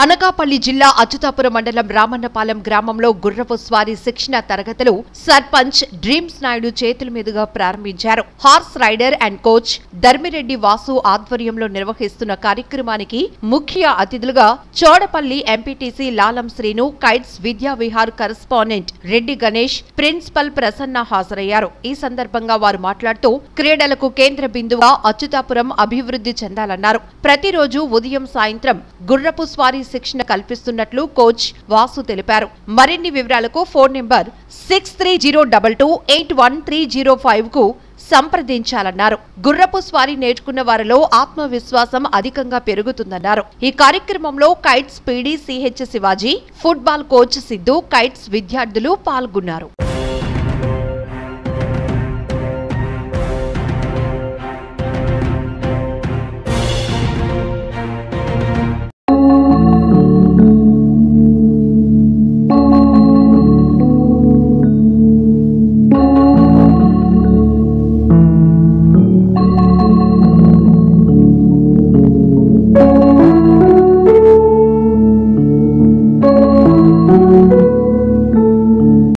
అనకాపల్లి జిల్లా అచ్యుతాపురం మండలం రామన్నపాలెం గ్రామంలో గుర్రపు స్వారీ శిక్షణ తరగతులు సర్పంచ్ డ్రీమ్స్ నాయుడు చేతుల మీదుగా ప్రారంభించారు. Horse rider and coach Dharmireddy Vasu ఆధ్వర్యంలో నిర్వహిస్తున్న కార్యక్రమానికి ముఖ్య అతిథులుగా Chodapalli MPTC Lalam Srinu, Kites Vidya Vihar correspondent Reddy Ganesh, principal Prasanna హాజరయ్యారు. ఈ సందర్భంగా వారు మాట్లాడుతూ క్రీడలకు కేంద్ర బిందువుగా అచ్యుతాపురం అభివృద్ధి చెందాలన్నారు. ప్రతిరోజు ఉదయం సాయంత్రం గుర్రపు స్వారీ శిక్షణ కల్పిస్తున్నట్లు కోచ్ వాసు తెలిపారు. మరిన్ని వివరాలకు ఫోన్ నంబర్ 6302281305 కు సంప్రదించాలన్నారు. గుర్రపు స్వారీ నేర్చుకున్న వారిలో ఆత్మవిశ్వాసం అధికంగా పెరుగుతుందన్నారు. ఈ కార్యక్రమంలో kites PD CH Shivaji, football coach Siddhu, kites విద్యార్థులు పాల్గొన్నారు.